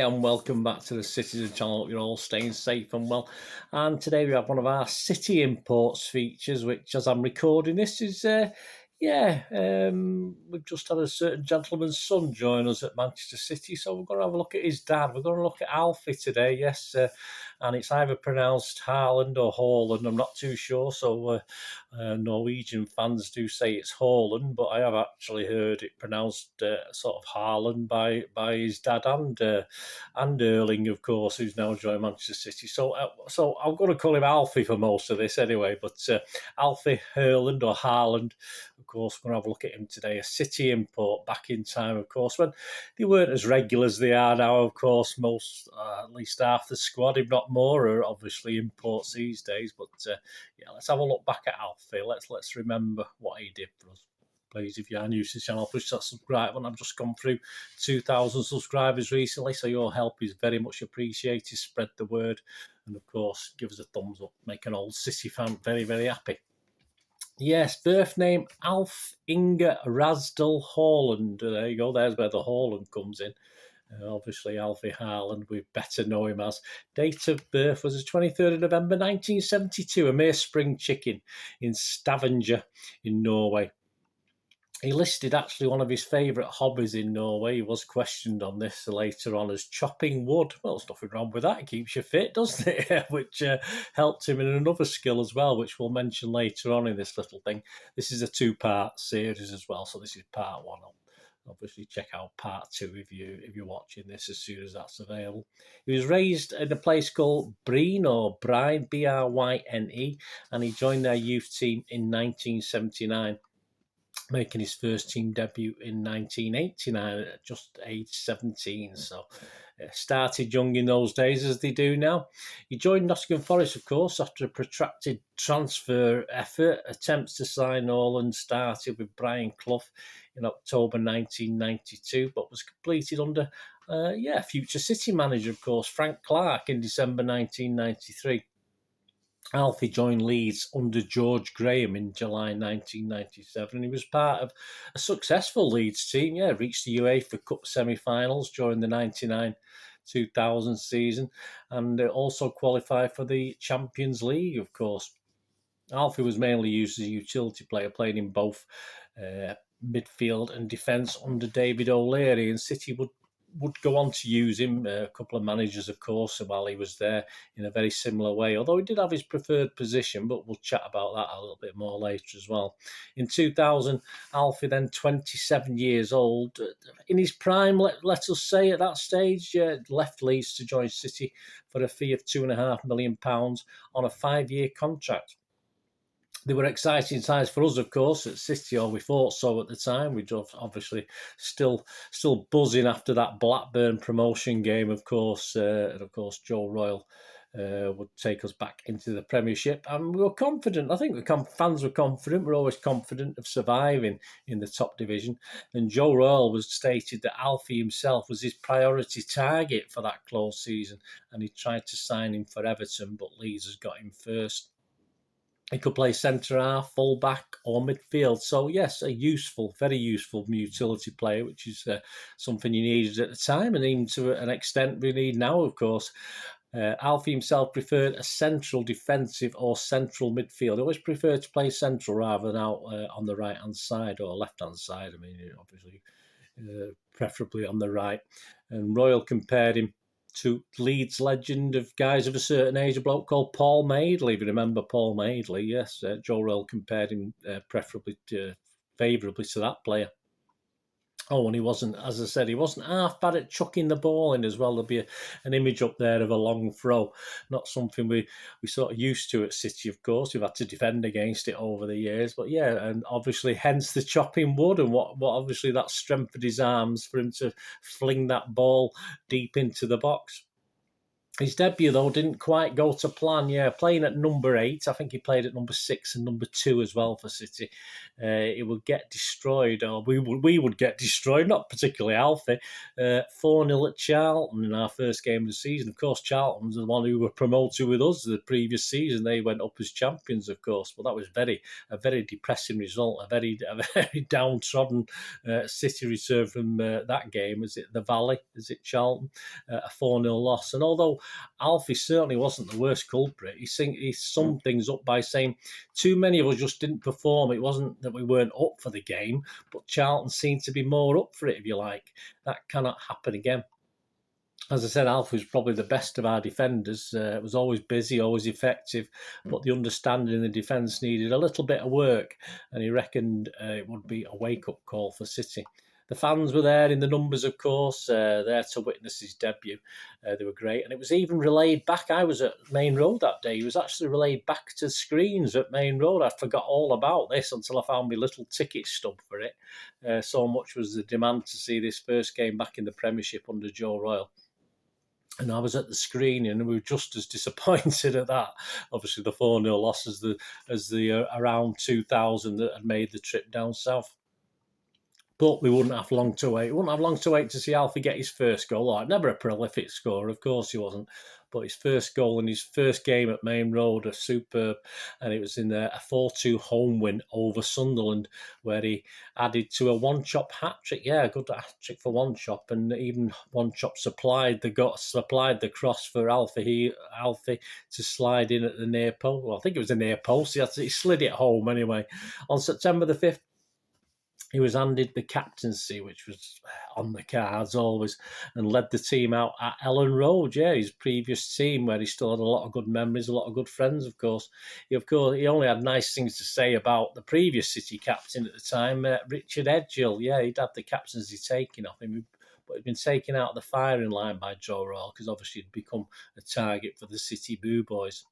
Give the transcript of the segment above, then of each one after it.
and welcome back to the Citizen channel. Hope you're all staying safe and well. And today we have one of our City Imports features, which, as I'm recording this, is we've just had a certain gentleman's son join us at Manchester City, so we're going to have a look at his dad. We're going to look at Alfie today, yes, and it's either pronounced Haaland or Haaland. I'm not too sure, so Norwegian fans do say it's Haaland, but I have actually heard it pronounced sort of Haaland by his dad and Erling, of course, who's now joined Manchester City. So I'm going to call him Alfie for most of this anyway, but Alfie Haaland or Haaland, of course, we're going to have a look at him today. A City import back in time, of course, when they weren't as regular as they are now, of course. Most, at least half the squad, if not more, are obviously imports these days. But let's have a look back at Alfie. Let's remember what he did for us. Please, if you are new to the channel, push that subscribe button. I've just gone through 2,000 subscribers recently, so your help is very much appreciated. Spread the word, and of course, give us a thumbs up. Make an old City fan very, very happy. Yes, birth name Alf Inge Rasdal Haaland. There you go. There's where the Haaland comes in. Obviously, Alfie Haaland, we better know him as. Date of birth was the 23rd of November 1972, a mere spring chicken in Stavanger in Norway. He listed actually one of his favourite hobbies in Norway. He was questioned on this later on as chopping wood. Well, there's nothing wrong with that. It keeps you fit, doesn't it? Which helped him in another skill as well, which we'll mention later on in this little thing. This is a two-part series as well, so this is part one. Obviously, check out part two if you're watching this as soon as that's available. He was raised in a place called Bryn or Bryne, Bryne, and he joined their youth team in 1979. Making his first team debut in 1989 at just age 17. So started young in those days, as they do now. He joined Nottingham Forest, of course, after a protracted transfer effort. Attempts to sign Haaland started with Brian Clough in October 1992, but was completed under future City manager, of course, Frank Clark in December 1993. Alfie joined Leeds under George Graham in July 1997. He was part of a successful Leeds team, reached the UEFA Cup semi-finals during the 99-2000 season and also qualified for the Champions League, of course. Alfie was mainly used as a utility player, playing in both midfield and defence under David O'Leary, and City would go on to use him, a couple of managers, of course, while he was there in a very similar way, although he did have his preferred position, but we'll chat about that a little bit more later as well. In 2000, Alfie, then 27 years old, in his prime, let us say at that stage, left Leeds to join City for a fee of £2.5 million on a 5-year contract. They were exciting times for us, of course, at City, or we thought so at the time. We were obviously still buzzing after that Blackburn promotion game, of course. And of course, Joe Royle would take us back into the Premiership. And we were confident. I think the fans were confident. We're always confident of surviving in the top division. And Joe Royle was stated that Alfie himself was his priority target for that close season. And he tried to sign him for Everton, but Leeds has got him first. He could play centre-half, full-back or midfield. So, yes, very useful utility player, which is something you needed at the time, and even to an extent we need now, of course. Alfie himself preferred a central defensive or central midfield. He always preferred to play central rather than out on the right-hand side or left-hand side. I mean, obviously, preferably on the right. And Royle compared him to Leeds legend of guys of a certain age, a bloke called Paul Madeley. If you remember Paul Madeley, yes, Joe Royle compared him favourably to that player. Oh, and he wasn't, as I said, he wasn't half bad at chucking the ball in as well. There'll be an image up there of a long throw, not something we sort of used to at City, of course. We've had to defend against it over the years. But yeah, and obviously hence the chopping wood and what obviously that strengthened his arms for him to fling that ball deep into the box. His debut, though, didn't quite go to plan. Yeah, playing at number 8. I think he played at number 6 and number 2 as well for City. It would get destroyed, or we would get destroyed, not particularly Alfie. 4-0 at Charlton in our first game of the season. Of course, Charlton's the one who were promoted with us the previous season. They went up as champions, of course, but that was a very depressing result, a very downtrodden City return from that game. Is it the Valley? Is it Charlton? A 4-0 loss. And although Alfie certainly wasn't the worst culprit, he summed things up by saying too many of us just didn't perform. It wasn't that we weren't up for the game, but Charlton seemed to be more up for it, if you like. That cannot happen again. As I said, Alfie was probably the best of our defenders. Was always busy, always effective, but the understanding in the defence needed a little bit of work, and he reckoned it would be a wake-up call for City. The fans were there in the numbers, of course, there to witness his debut. They were great, and it was even relayed back. I was at Main Road that day. He was actually relayed back to screens at Main Road. I forgot all about this until I found my little ticket stub for it. So much was the demand to see this first game back in the Premiership under Joe Royle. And I was at the screening, and we were just as disappointed at that. Obviously, the 4-0 loss as the around 2,000 that had made the trip down south. But we wouldn't have long to wait. We wouldn't have long to wait to see Alfie get his first goal. Never a prolific scorer, of course he wasn't. But his first goal in his first game at Main Road are superb. And it was in a 4-2 home win over Sunderland, where he added to a one-chop hat-trick. Yeah, a good hat-trick for one-chop. And even one-chop supplied the cross for Alfie to slide in at the near post. Well, I think it was the near post. He slid it home anyway. On September the 5th, he was handed the captaincy, which was on the cards always, and led the team out at Ellen Road. Yeah, his previous team, where he still had a lot of good memories, a lot of good friends, of course. He only had nice things to say about the previous City captain at the time, Richard Edgill. Yeah, he'd had the captaincy taken off him, but he'd been taken out of the firing line by Joe Royle because obviously he'd become a target for the City Boo Boys.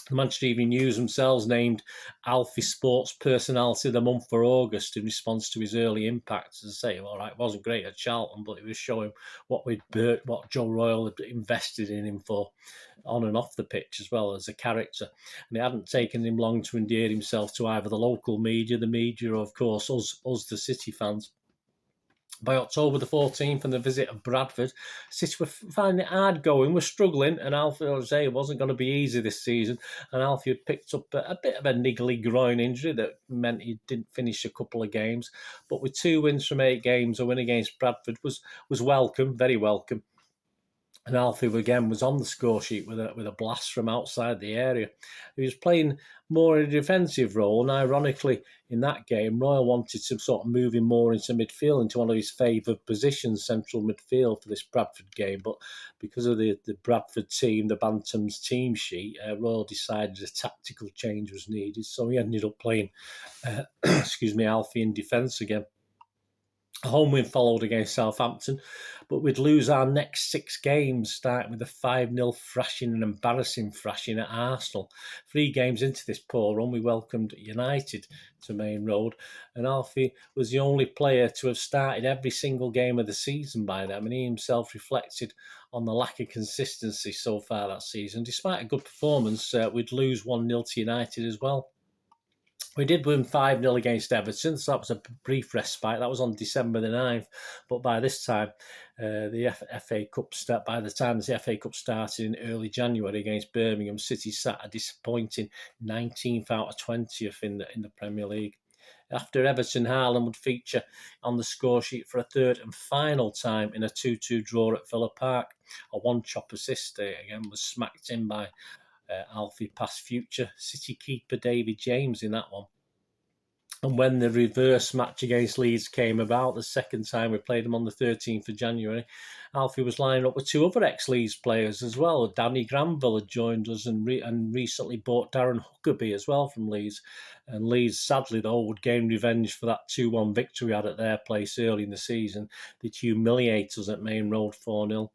The Manchester Evening News themselves named Alfie Sports Personality of the Month for August in response to his early impact. As I say, all right, it wasn't great at Charlton, but it was showing what Joe Royle had invested in him for on and off the pitch as well as a character. And it hadn't taken him long to endear himself to either the local media, or of course us the City fans. By October the 14th and the visit of Bradford, City were finding it hard going, were struggling, and Alfie wasn't going to be easy this season. And Alfie had picked up a bit of a niggly groin injury that meant he didn't finish a couple of games. But with 2 wins from 8 games, a win against Bradford was welcome, very welcome. And Alfie again was on the score sheet with a blast from outside the area. He was playing more in a defensive role, and ironically, in that game, Royle wanted to sort of move him more into midfield, into one of his favoured positions, central midfield, for this Bradford game. But because of the Bradford team, the Bantams team sheet, Royle decided a tactical change was needed, so he ended up playing, Alfie in defence again. A home win followed against Southampton, but we'd lose our next 6 games, starting with a 5-0 thrashing, an embarrassing thrashing at Arsenal. 3 games into this poor run, we welcomed United to Main Road, and Alfie was the only player to have started every single game of the season by then. I mean, he himself reflected on the lack of consistency so far that season. Despite a good performance, we'd lose 1-0 to United as well. We did win 5-0 against Everton, so that was a brief respite. That was on December the 9th. But by this time, by the time the FA Cup started in early January against Birmingham, City sat a disappointing 19th out of 20th in the Premier League. After Everton, Haaland would feature on the score sheet for a third and final time in a 2-2 draw at Villa Park. A one-chop assist again was smacked in by Alfie past future City keeper David James in that one. And when the reverse match against Leeds came about, the second time we played them on the 13th of January, Alfie was lining up with 2 other ex-Leeds players as well. Danny Granville had joined us and recently bought Darren Huckabee as well from Leeds. And Leeds, sadly though, would gain revenge for that 2-1 victory we had at their place early in the season. They'd humiliate us at Main Road 4-0.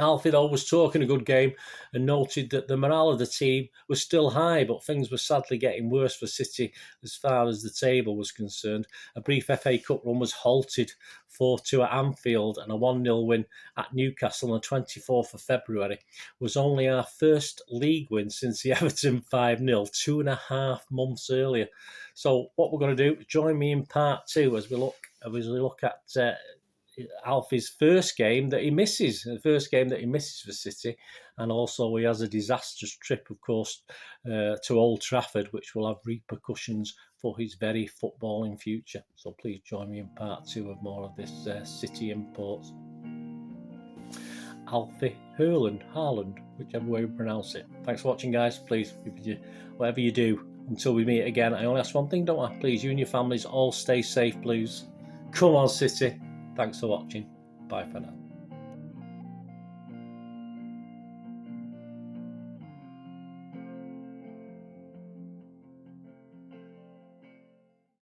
Alfie, though, was talking a good game and noted that the morale of the team was still high, but things were sadly getting worse for City as far as the table was concerned. A brief FA Cup run was halted 4-2 at Anfield, and a 1-0 win at Newcastle on the 24th of February was only our first league win since the Everton 5-0 2.5 months earlier. So what we're going to do, join me in part 2 as we look at Alfie's first game that he misses, for City, and also he has a disastrous trip, of course, to Old Trafford, which will have repercussions for his very footballing future. So please join me in part 2 of more of this City imports. Alfie, Haaland, whichever way we pronounce it. Thanks for watching, guys. Please, whatever you do, until we meet again, I only ask one thing, don't I? Please, you and your families all stay safe, please. Come on, City. Thanks for watching. Bye for now.